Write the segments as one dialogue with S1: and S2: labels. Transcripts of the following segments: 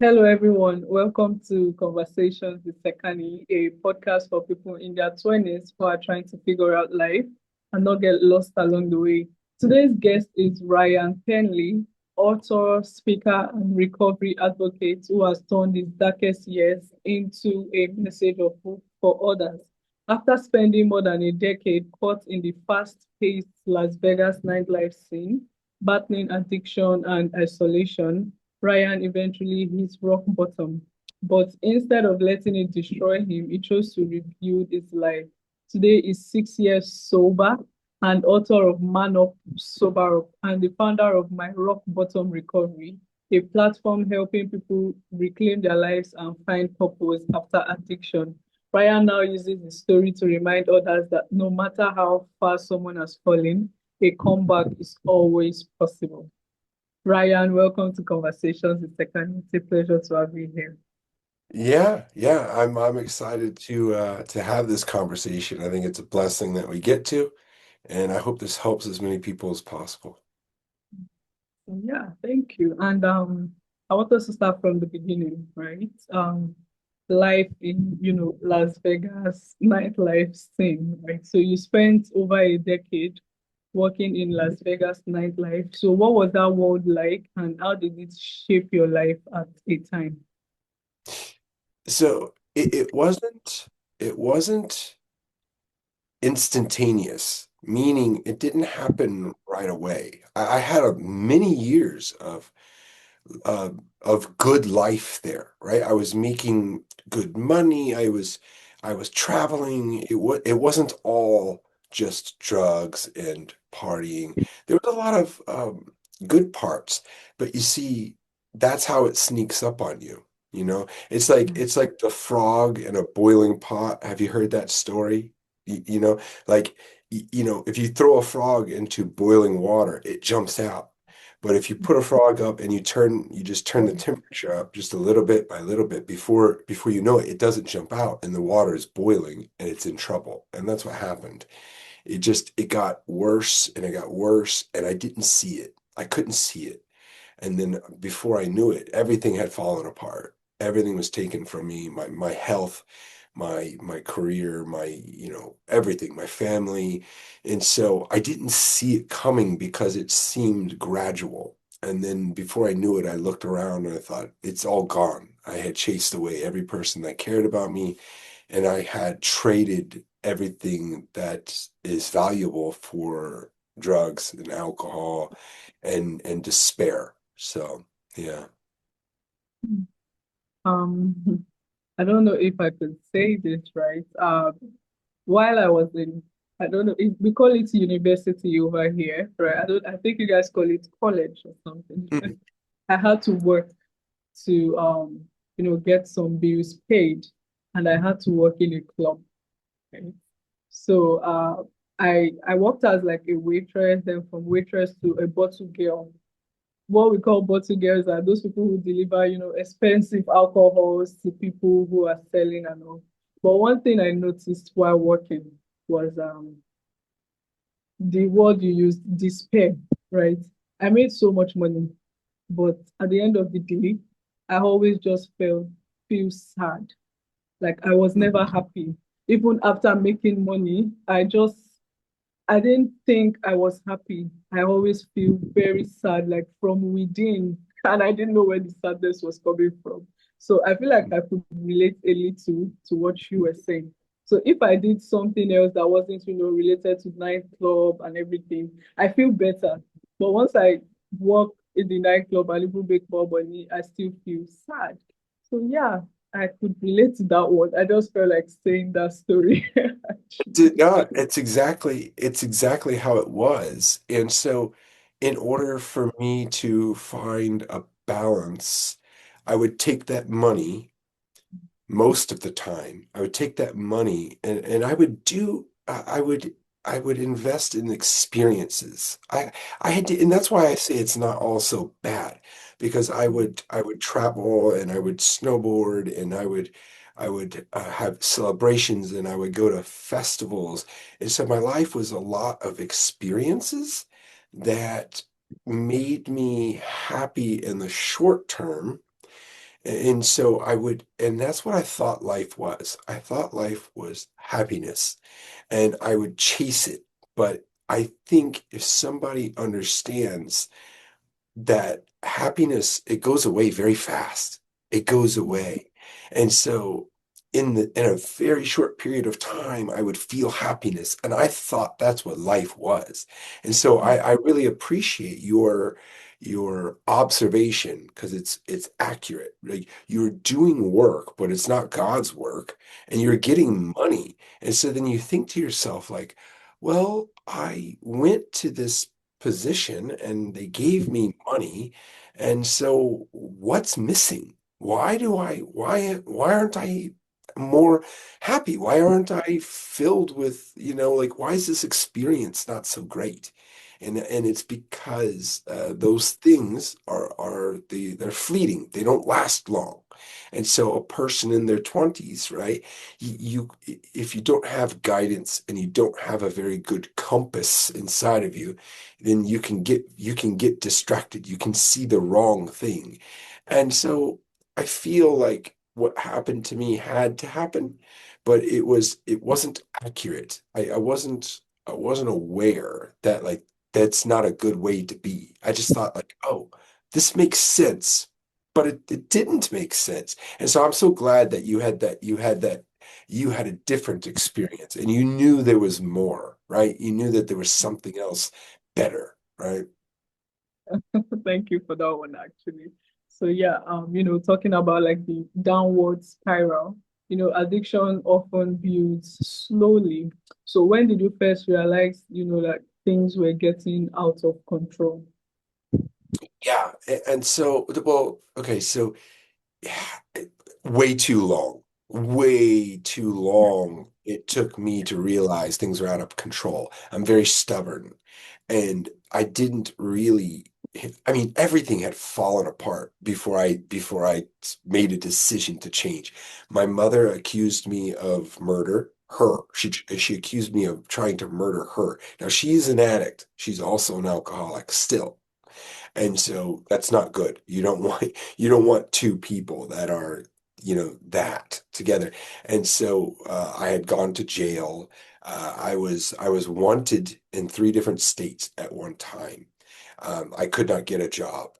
S1: Hello, everyone. Welcome to Conversations with Sekani, a podcast for people in their 20s who are trying to figure out life and not get lost along the way. Today's guest is Ryan Penley, author, speaker, and recovery advocate who has turned his darkest years into a message of hope for others. After spending more than a decade caught in the fast-paced Las Vegas nightlife scene, battling addiction and isolation, Ryan eventually hit rock bottom. But instead of letting it destroy him, he chose to rebuild his life. Today is 6 years sober and author of Manup, Sober Up, and the founder of My Rock Bottom Recovery, a platform helping people reclaim their lives and find purpose after addiction. Ryan now uses his story to remind others that no matter how far someone has fallen, a comeback is always possible. Ryan, welcome to Conversations with Sekani. It's a pleasure to have you here.
S2: Yeah, I'm excited to have this conversation. I think it's a blessing that we get to, and I hope this helps as many people as possible.
S1: Yeah, thank you. And I want us to start from the beginning, right? Life in, Las Vegas nightlife scene, right? So you spent over a decade working in Las Vegas nightlife. So what was that world like, and how did it shape your life at a time?
S2: So it wasn't instantaneous, meaning it didn't happen right away. I had many years uh, of good life there, right? I was making good money. I was traveling. It wasn't all just drugs and partying. There was a lot of good parts, but you see, that's how it sneaks up on you. It's like the frog in a boiling pot. Have you heard that story? Like if you throw a frog into boiling water, it jumps out. But if you put a frog up and you just turn the temperature up just a little bit by little bit before you know it, it doesn't jump out and the water is boiling and it's in trouble. And that's what happened. It got worse and it got worse and I didn't see it. I couldn't see it. And then before I knew it, everything had fallen apart. Everything was taken from me, my health, my career, everything, my family. And so I didn't see it coming because it seemed gradual. And then before I knew it, I looked around and I thought, it's all gone. I had chased away every person that cared about me, and I had traded everything that is valuable for drugs and alcohol and despair. So, yeah.
S1: Um, I don't know if I could say this right. While I was in, I don't know if we call it university over here, right? I think you guys call it college or something.
S2: Mhm.
S1: I had to work to get some bills paid, and I had to work in a club. Right? So I worked as like a waitress, then from waitress to a bottle girl. What we call bottle girls are those people who deliver, expensive alcohols to people who are selling and all. But one thing I noticed while working was the word you used, despair, right? I made so much money, but at the end of the day, I always just feel sad. Like I was never happy. Even after making money, I didn't think I was happy. I always feel very sad, like from within, and I didn't know where the sadness was coming from. So I feel like I could relate a little to what you were saying. So if I did something else that wasn't, related to nightclub and everything, I feel better. But once I work in the nightclub and even make more money, I still feel sad. So yeah, I could relate to that one. I just felt like saying that story.
S2: Did not. It's exactly how it was. And so in order for me to find a balance, I would take that money most of the time. I would take that money and I would invest in experiences. I had to, and that's why I say it's not all so bad, because I would travel and I would snowboard and I would have celebrations and I would go to festivals. And so my life was a lot of experiences that made me happy in the short term, And so I would, and that's what I thought life was. I thought life was happiness, and I would chase it. But I think if somebody understands that happiness, it goes away very fast. It goes away. And so in a very short period of time, I would feel happiness. And I thought that's what life was. And so I really appreciate your observation because it's accurate. Like you're doing work, but it's not God's work, and you're getting money. And so then you think to yourself, like, well, I went to this position and they gave me money. And so what's missing? Why aren't I more happy? Why aren't I filled with, like, why is this experience not so great? And it's because those things they're fleeting. They don't last long. And so a person in their 20s, right? If you don't have guidance and you don't have a very good compass inside of you, then you can get distracted. You can see the wrong thing. And so I feel like what happened to me had to happen, but it wasn't accurate. I wasn't aware that like that's not a good way to be. I just thought like, oh, this makes sense, but it didn't make sense. And so I'm so glad that you had a different experience and you knew there was more, right? You knew that there was something else better, right?
S1: Thank you for that one, actually. So yeah, talking about like the downward spiral, addiction often builds slowly. So when did you first realize, that things were getting out of control?
S2: Yeah. And so, well, okay, so yeah, way too long, way too long. It took me to realize things were out of control. I'm very stubborn, and I didn't really. I mean, everything had fallen apart before I made a decision to change. My mother accused me of murder. She accused me of trying to murder her. Now she's an addict. She's also an alcoholic still. And so that's not good. You don't want two people that are, that together. And so I had gone to jail. I was wanted in three different states at one time. I could not get a job.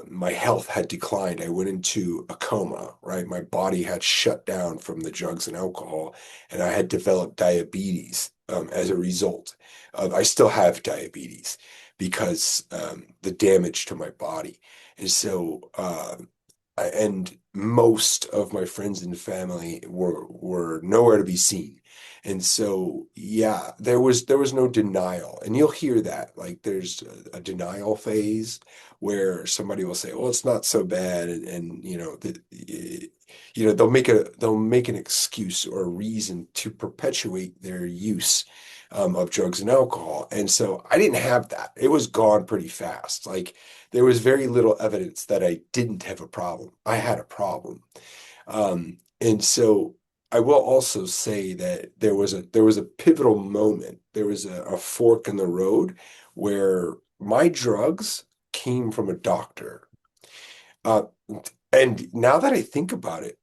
S2: My health had declined. I went into a coma, right? My body had shut down from the drugs and alcohol, and I had developed diabetes as a result of, I still have diabetes because the damage to my body. And so, and most of my friends and family were nowhere to be seen. And so, yeah, there was no denial. And you'll hear that. Like there's a denial phase where somebody will say, "Well, it's not so bad," and they'll make an excuse or a reason to perpetuate their use of drugs and alcohol. And so I didn't have that. It was gone pretty fast. Like there was very little evidence that I didn't have a problem. I had a problem. And so I will also say that there was a pivotal moment. There was a fork in the road where my drugs came from a doctor. Uh, and now that I think about it,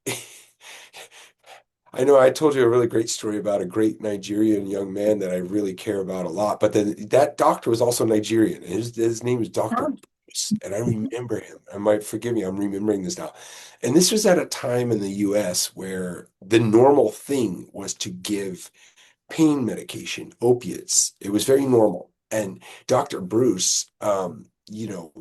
S2: I know I told you a really great story about a great Nigerian young man that I really care about a lot, but then that doctor was also Nigerian. His name is Dr.
S1: Huh?
S2: Bruce, and I remember him. I might forgive me, I'm remembering this now. And this was at a time in the US where the normal thing was to give pain medication, opiates. It was very normal. And Dr. Bruce,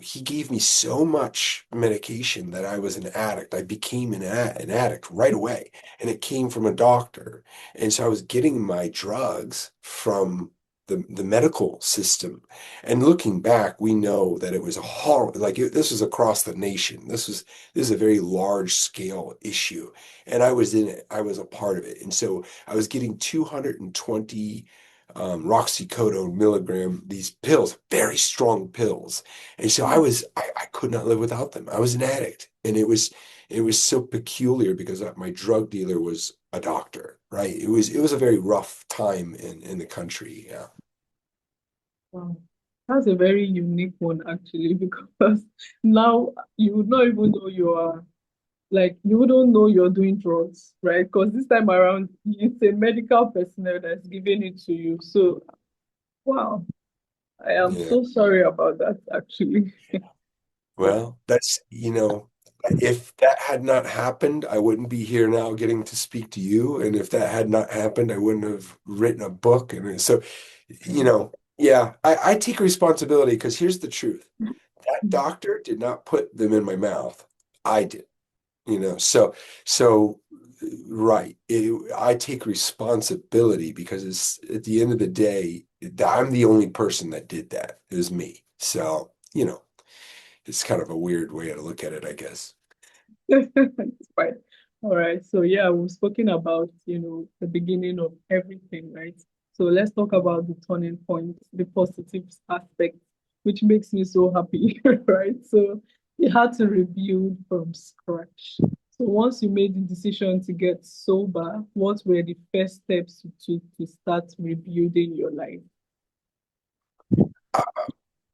S2: he gave me so much medication that I was an addict. I became an addict right away. And it came from a doctor. And so I was getting my drugs from the medical system. And looking back, we know that it was a horrible, like this was across the nation. This is a very large scale issue. And I was in it. I was a part of it. And so I was getting 220 roxicodone milligram, these pills, very strong pills. And so I could not live without them. I was an addict. And it was so peculiar because my drug dealer was a doctor, right? It was a very rough time in the country. Yeah.
S1: Wow. That's a very unique one actually, because now you would not even know you are like you wouldn't know you're doing drugs, right? Because this time around it's a medical personnel that's giving it to you. So wow, I am
S2: Yeah.
S1: so sorry about that actually. Yeah.
S2: Well, that's, if that had not happened, I wouldn't be here now getting to speak to you. And if that had not happened, I wouldn't have written a book. And so, yeah, I take responsibility because here's the truth. That doctor did not put them in my mouth. I did, so right. I take responsibility because it's at the end of the day, I'm the only person that did that. It was me. So, it's kind of a weird way to look at it, I guess.
S1: It's fine. All right. So yeah, we've spoken about, the beginning of everything, right? So let's talk about the turning point, the positive aspect, which makes me so happy, right? So you had to rebuild from scratch. So once you made the decision to get sober, what were the first steps you took to start rebuilding your life?
S2: Uh,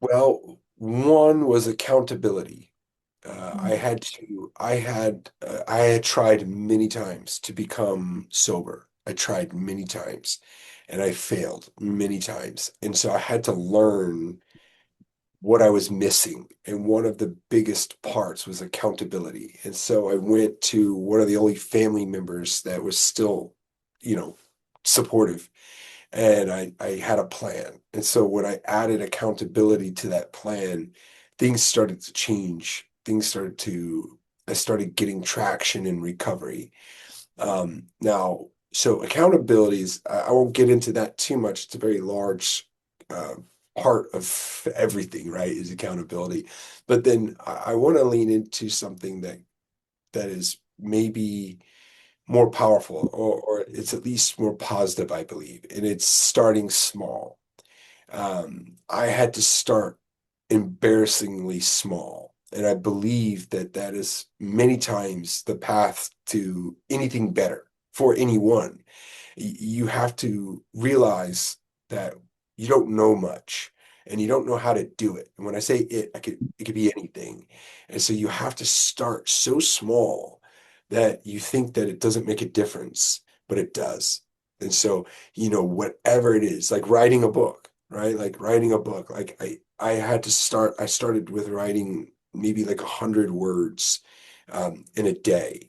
S2: well, one was accountability. I had tried many times to become sober. I tried many times and I failed many times. And so I had to learn what I was missing. And one of the biggest parts was accountability. And so I went to one of the only family members that was still, you know, supportive. And I had a plan. And so when I added accountability to that plan, things started to change. I started getting traction in recovery. So accountability is, I won't get into that too much. It's a very large uh, part of everything, right? Is accountability. But then I want to lean into something that is maybe more powerful, or it's at least more positive, I believe. And it's starting small. I had to start embarrassingly small. And I believe that that is many times the path to anything better for anyone. You have to realize that you don't know much and you don't know how to do it. And when I say it could be anything. And so you have to start so small that you think that it doesn't make a difference, but it does. And so, whatever it is, like writing a book, right? Like writing a book, like I started with writing maybe like 100 words in a day.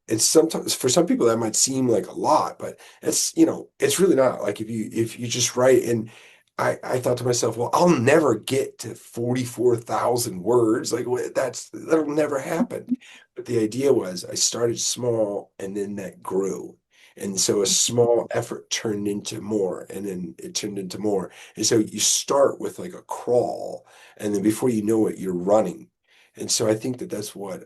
S2: And sometimes for some people that might seem like a lot, but it's really not. Like if you just write, and I thought to myself, well, I'll never get to 44,000 words. Like that'll never happen. But the idea was I started small and then that grew. And so a small effort turned into more, and then it turned into more. And so you start with like a crawl, and then before you know it, you're running. And so I think that that's what,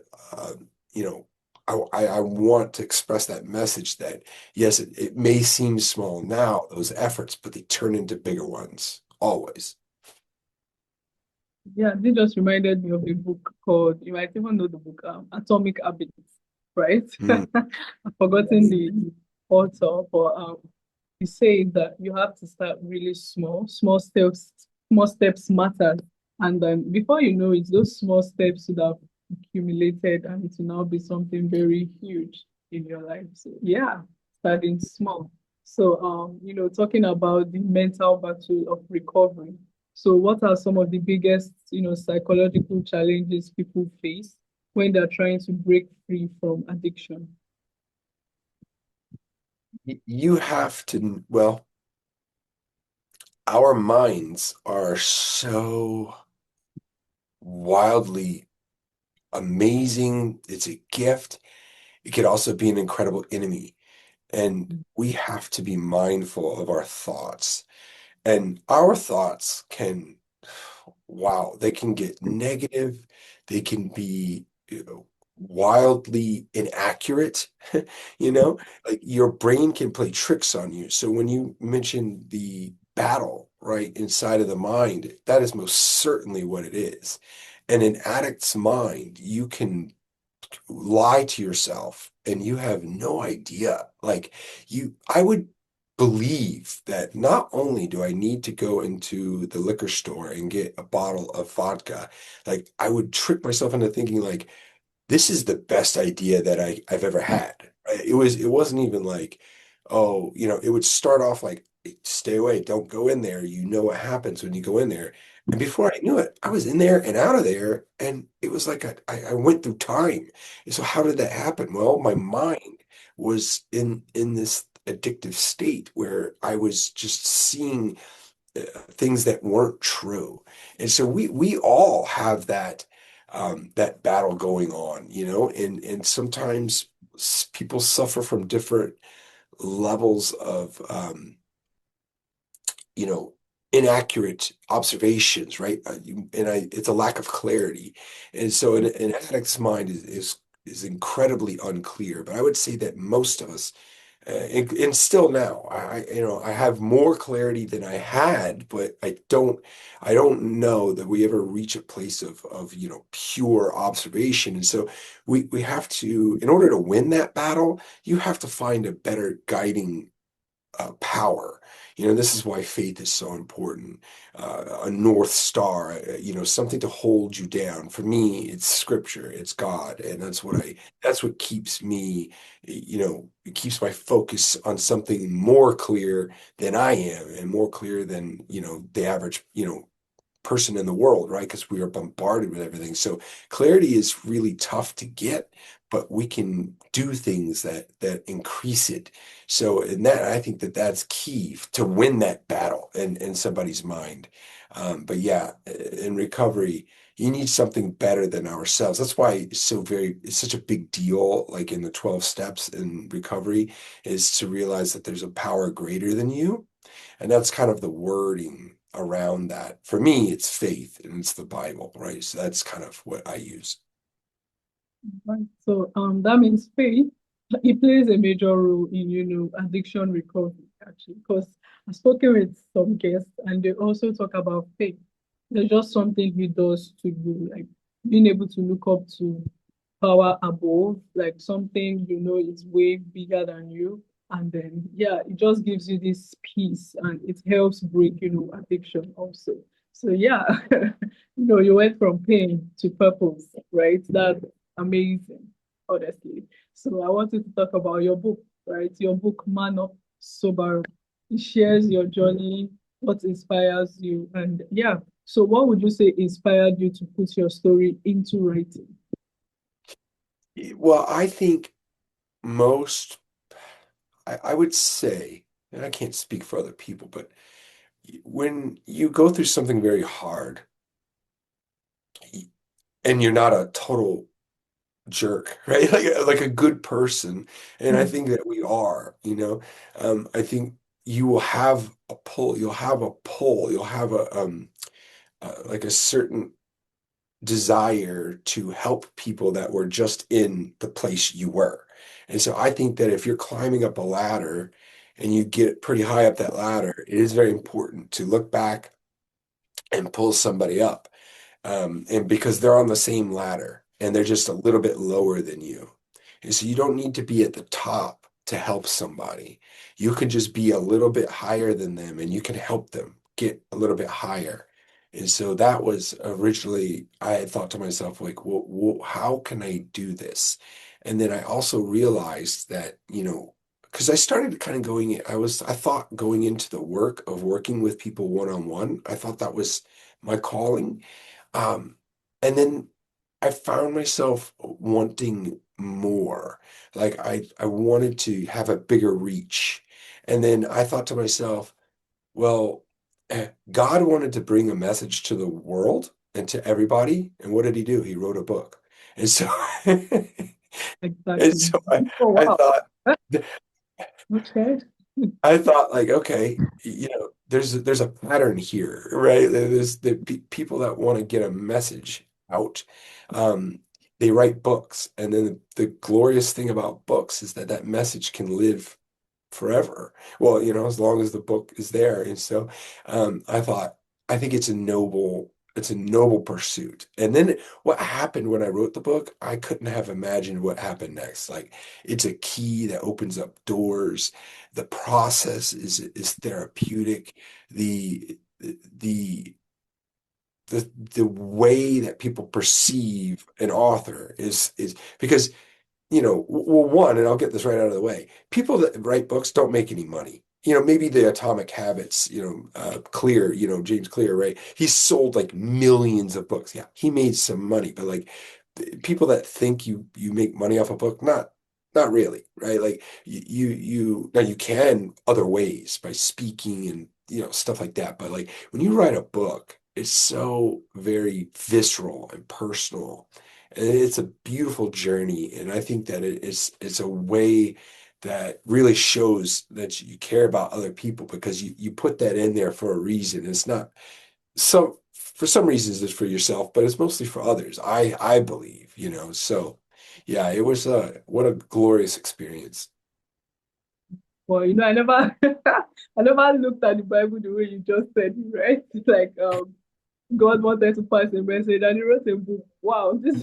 S2: you know, I want to express that message that yes, it may seem small now, those efforts, but they turn into bigger ones always.
S1: Yeah, this just reminded me of a book called, you might even know the book, Atomic Habits, right?
S2: Mm.
S1: I've forgotten the author, but he says that you have to start really small. Small steps matter. And then before you know it, those small steps would have accumulated and it will now be something very huge in your life. So yeah, starting small. So talking about the mental battle of recovery. So what are some of the biggest, psychological challenges people face when they're trying to break free from addiction?
S2: You have to, well, our minds are so wildly amazing. It's a gift. It could also be an incredible enemy. And we have to be mindful of our thoughts. And our thoughts can, wow, they can get negative. They can be, wildly inaccurate. You know, like your brain can play tricks on you. So when you mention the battle, right, inside of the mind, that is most certainly what it is. And in addict's mind, you can lie to yourself and you have no idea. Like I would believe that not only do I need to go into the liquor store and get a bottle of vodka, like I would trick myself into thinking like this is the best idea that I've ever had. Right? It wasn't even like, oh, it would start off like, stay away, don't go in there. You know what happens when you go in there. And before I knew it, I was in there and out of there. And it was like I went through time. And so how did that happen? Well, my mind was in this addictive state where I was just seeing things that weren't true. And so we all have that battle going on, and sometimes people suffer from different levels of you know, inaccurate observations, right? It's a lack of clarity. And so an addict's mind is incredibly unclear. But I would say that most of us and still now, I have more clarity than I had, but I don't know that we ever reach a place of pure observation. And so we have to, in order to win that battle, you have to find a better guiding power. This is why faith is so important. A North Star, something to hold you down. For me, it's scripture, it's God. And that's what keeps me, it keeps my focus on something more clear than I am and more clear than, the average, person in the world, right? Because we are bombarded with everything. So clarity is really tough to get, but we can do things that increase it. So in that, I think that that's key to win that battle in somebody's mind. But yeah, in recovery, you need something better than ourselves. That's why it's such a big deal, like in the 12 steps in recovery, is to realize that there's a power greater than you. And that's kind of the wording around that. For me, it's faith and it's the Bible, right? So that's kind of what I use.
S1: Right. So that means faith, it plays a major role in, addiction recovery, actually, because I've spoken with some guests and they also talk about faith. There's just something he does to you, like being able to look up to power above, like something is way bigger than you. And then yeah, it just gives you this peace and it helps break, addiction also. So yeah, you went from pain to purpose, right? That's amazing, honestly. So I wanted to talk about your book, right? Your book, Manup, it shares your journey, what inspires you, and yeah. So what would you say inspired you to put your story into writing?
S2: Well, I think most, I would say, and I can't speak for other people, but when you go through something very hard and you're not a total jerk, right? Like a good person. And I think that we are, I think you will have a pull, you'll have like a certain desire to help people that were just in the place you were. And so I think that if you're climbing up a ladder and you get pretty high up that ladder, it is very important to look back and pull somebody up. And because they're on the same ladder and they're just a little bit lower than you. And so you don't need to be at the top to help somebody. You can just be a little bit higher than them and you can help them get a little bit higher. And so that was originally, I had thought to myself, like, well, how can I do this? And then I also realized that, because I started kind of I thought going into the work of working with people one-on-one, I thought that was my calling. Um, and then I found myself wanting more. Like I wanted to have a bigger reach. And then I thought to myself, well, God wanted to bring a message to the world and to everybody. And what did he do? He wrote a book. And so, and
S1: Exactly.
S2: so I,
S1: Oh
S2: I
S1: wow.
S2: thought,
S1: Okay.
S2: I thought like, okay, there's a pattern here, right? There's the people that want to get a message out. Um, they write books, and then the glorious thing about books is that that message can live forever. Well, as long as the book is there. And so I thought, I think it's a noble It's a noble pursuit. And then what happened when I wrote the book, I couldn't have imagined what happened next. Like it's a key that opens up doors. The process is therapeutic. The the the way that people perceive an author is because well, one, and I'll get this right out of the way. People that write books don't make any money. Maybe the Atomic Habits, Clear, James Clear, right? He sold like millions of books. Yeah, he made some money, but like people that think you make money off a book, not really, right? Like you now you can other ways by speaking and stuff like that, but like when you write a book, it's so very visceral and personal. And it's a beautiful journey, and I think that it's a way that really shows that you care about other people because you put that in there for a reason. It's not for some reasons it's for yourself, but it's mostly for others. I believe, So yeah, it was what a glorious experience.
S1: Well, I never I never looked at the Bible the way you just said it, right? It's like God wanted to pass a message and he wrote a book. Wow, this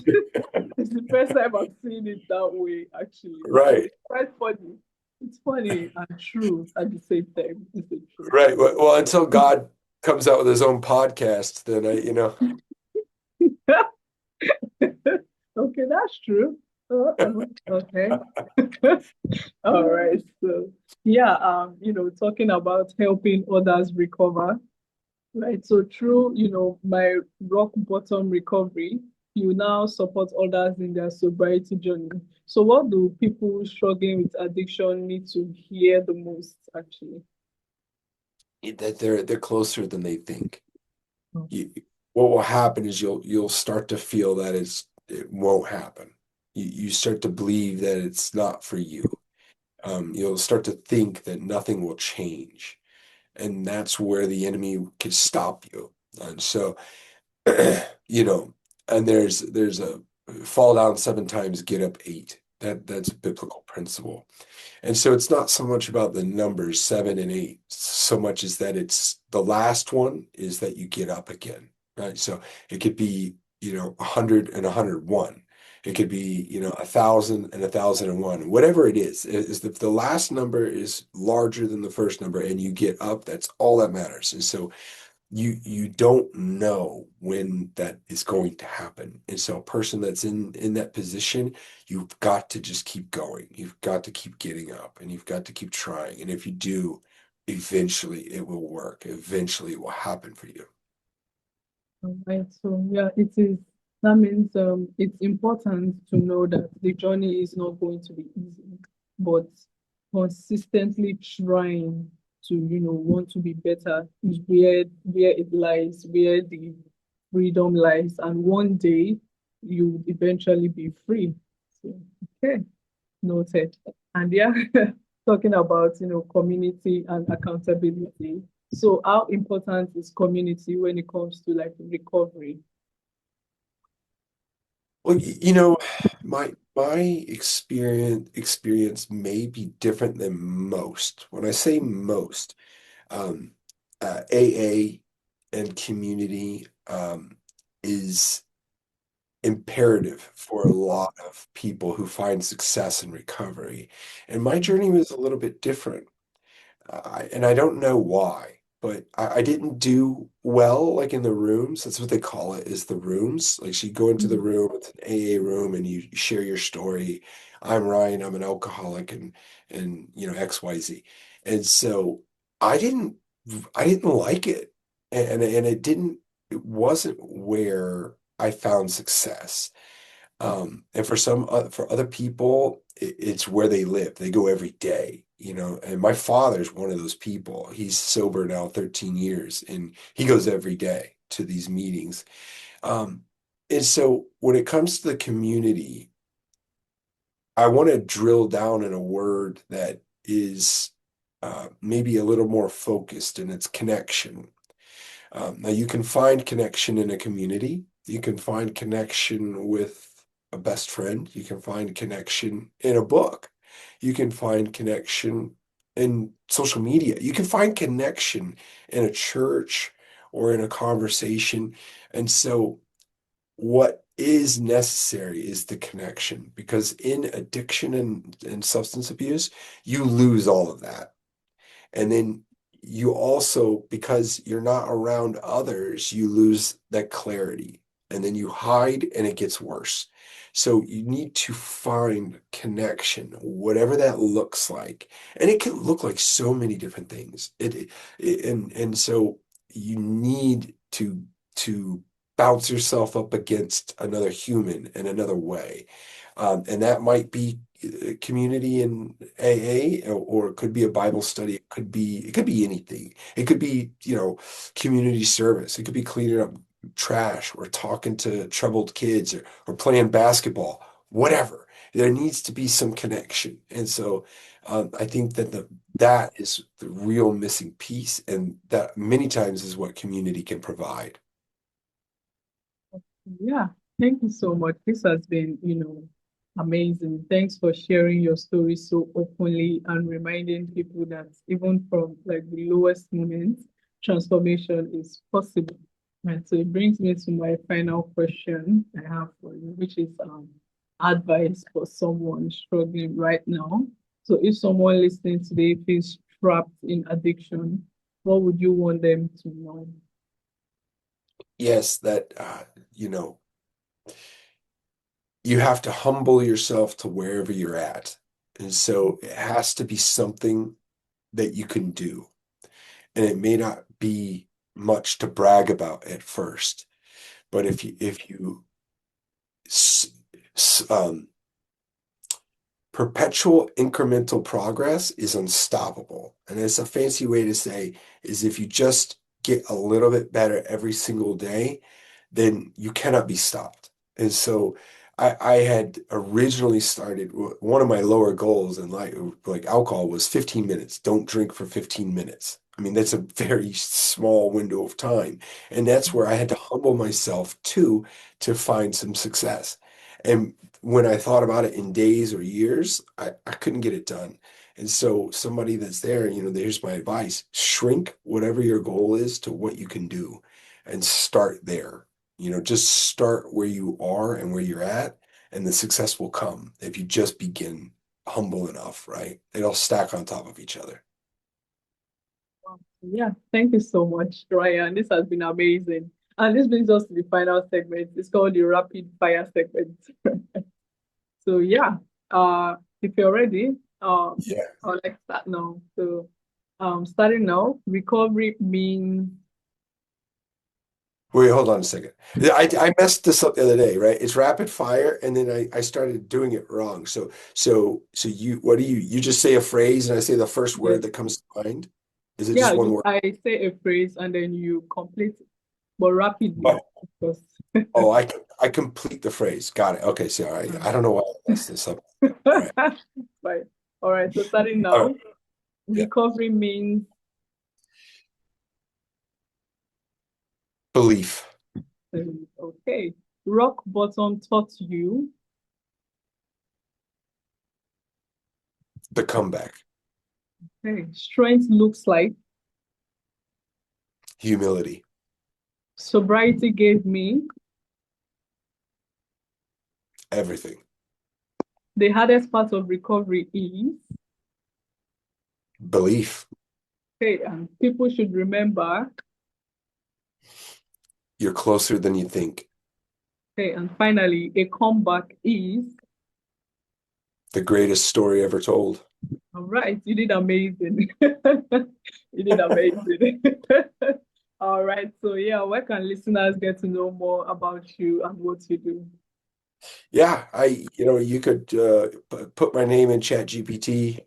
S1: is the first time I'm seeing it that way, actually. And
S2: Right,
S1: it's quite funny. It's funny and true at the same time. It's the truth.
S2: right. Well, until God comes out with his own podcast, then
S1: Okay, that's true. Okay. All right. So yeah, talking about helping others recover. Right. So through, my rock bottom recovery, you now support others in their sobriety journey. So what do people struggling with addiction need to hear the most, actually?
S2: that they're closer than they think. you, what will happen is you'll start to feel that it won't happen. You start to believe that it's not for you. You'll start to think that nothing will change, and that's where the enemy can stop you. And so, you know, and there's a fall down seven times, get up eight. That's a biblical principle. And so it's not so much about the numbers seven and eight, so much as that it's the last one is that you get up again, right? So it could be, 100 and 101. It could be, 1,000 and 1,001. Whatever it is that the last number is larger than the first number and you get up, that's all that matters. And so you don't know when that is going to happen. And so a person that's in that position, you've got to just keep going. You've got to keep getting up and you've got to keep trying. And if you do, eventually it will work. Eventually it will happen for you.
S1: All right. So yeah, it is. That means it's important to know that the journey is not going to be easy, but consistently trying to, want to be better is where it lies, where the freedom lies, and one day you would eventually be free. So, okay, noted. And yeah, talking about, community and accountability. So how important is community when it comes to like recovery?
S2: Well, my experience may be different than most. When I say most, um, AA and community is imperative for a lot of people who find success in recovery. And my journey was a little bit different. And I don't know why, but I didn't do well like in the rooms. That's what they call it, is the rooms. Like so you go into the
S1: Mhm.
S2: room, it's an AA room, and you share your story. I'm Ryan, I'm an alcoholic and XYZ. And so I didn't I didn't like it. And it wasn't where I found success. And for other people, it's where they live. They go every day, And my father's one of those people. He's sober now 13 years, and he goes every day to these meetings. Um, and so when it comes to the community, I want to drill down in a word that is maybe a little more focused in its connection. Now, you can find connection in a community. You can find connection with a best friend. You can find connection in a book. You can find connection in social media. You can find connection in a church or in a conversation. And so what is necessary is the connection, because in addiction and substance abuse, you lose all of that. And then you also, because you're not around others, you lose that clarity. And then you hide and it gets worse. So you need to find connection, whatever that looks like. And it can look like so many different things. And so you need to bounce yourself up against another human in another way. And that might be community in AA, or it could be a Bible study. It could be anything. It could be, community service. It could be cleaning up trash or talking to troubled kids, or playing basketball, whatever. There needs to be some connection. And so I think that is the real missing piece, and that many times is what community can provide.
S1: Yeah, thank you so much. This has been, amazing. Thanks for sharing your story so openly and reminding people that even from like the lowest moments, transformation is possible. And so it brings me to my final question I have for you, which is advice for someone struggling right now. So if someone listening today feels trapped in addiction, what would you want them to know?
S2: Yes, that you know, you have to humble yourself to wherever you're at. And so it has to be something that you can do. And it may not be much to brag about at first, but if you s- s- perpetual incremental progress is unstoppable. And it's a fancy way to say is if you just get a little bit better every single day, then you cannot be stopped. And so I had originally started one of my lower goals in life, like alcohol, was 15 minutes. Don't drink for 15 minutes. I mean, that's a very small window of time. And that's where I had to humble myself to find some success. And when I thought about it in days or years, I couldn't get it done. And so somebody that's there, there's my advice: shrink whatever your goal is to what you can do and start there. Just start where you are and where you're at, and the success will come if you just begin humble enough, right? It'll stack on top of each other.
S1: Yeah, thank you so much, Ryan. This has been amazing. And this brings us to the final segment. It's called the rapid fire segment. So yeah, if you're ready,
S2: Yeah.
S1: I'll like start now. So starting now, recovery means
S2: Wait, hold on a second. Yeah, I messed this up the other day, right? It's rapid fire, and then I started doing it wrong. So what do you just say a phrase and I say the first
S1: yeah,
S2: word that comes to mind? Is it
S1: yeah,
S2: just one word?
S1: I say a phrase and then you complete it, but rapidly,
S2: Oh,
S1: of course.
S2: oh, I complete the phrase. Got it. Okay, so all right. I don't know why I messed this up. All right.
S1: Right. All right. So starting
S2: All right.
S1: now,
S2: Yeah.
S1: recovery means
S2: Belief,
S1: okay. Rock bottom taught you.
S2: the comeback,
S1: Okay. Strength looks like
S2: humility,
S1: sobriety gave me.
S2: everything,
S1: The hardest part of recovery is
S2: belief.
S1: okay, and people should remember.
S2: You're closer than you think.
S1: Okay, and finally, a comeback is
S2: The greatest story ever told.
S1: all right. You did amazing. You did amazing. All right. So yeah, where can listeners get to know more about you and what you do?
S2: Yeah, you could put my name in Chat GPT.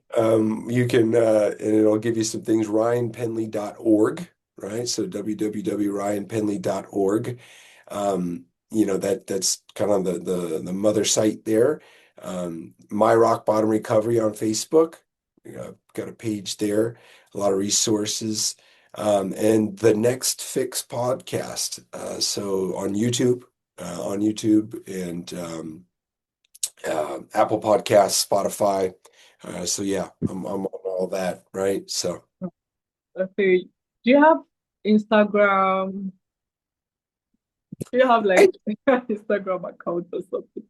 S2: You can, and it'll give you some things, ryanpenley.org, right? So www.ryanpenley.org. That's kind of the mother site there. My Rock Bottom Recovery on Facebook. Got a page there, a lot of resources. And the Next Fix podcast. So on YouTube and Apple Podcasts, Spotify. So yeah, I'm on all that, right? So
S1: Okay. Do you have Instagram? Do you have
S2: I,
S1: like Instagram account or something?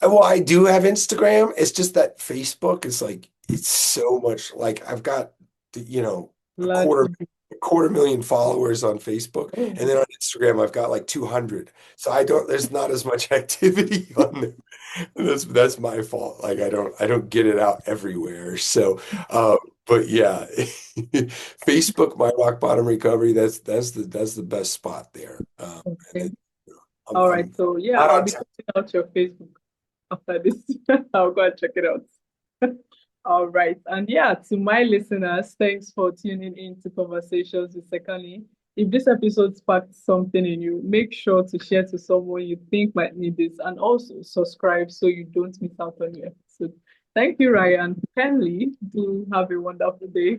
S2: well, I do have Instagram. It's just that Facebook is like it's so much like I've got you know a
S1: Large.
S2: quarter a quarter million followers on Facebook, and
S1: Oh,
S2: then on Instagram I've got like 200. So I don't there's not as much activity on there. That's my fault. Like I don't get it out everywhere. So but yeah, Facebook, my rock bottom recovery, that's the best spot there. And
S1: okay.
S2: then I'm
S1: All right.
S2: I'm
S1: So yeah,
S2: not
S1: I'll
S2: on
S1: be checking out your Facebook after this. I'll go and check it out. All right. And yeah, to my listeners, thanks for tuning in to Conversations with Sekani. If this episode sparked something in you, make sure to share to someone you think might need this and also subscribe so you don't miss out on your episode. Thank you, Ryan. Penley, do have a wonderful day.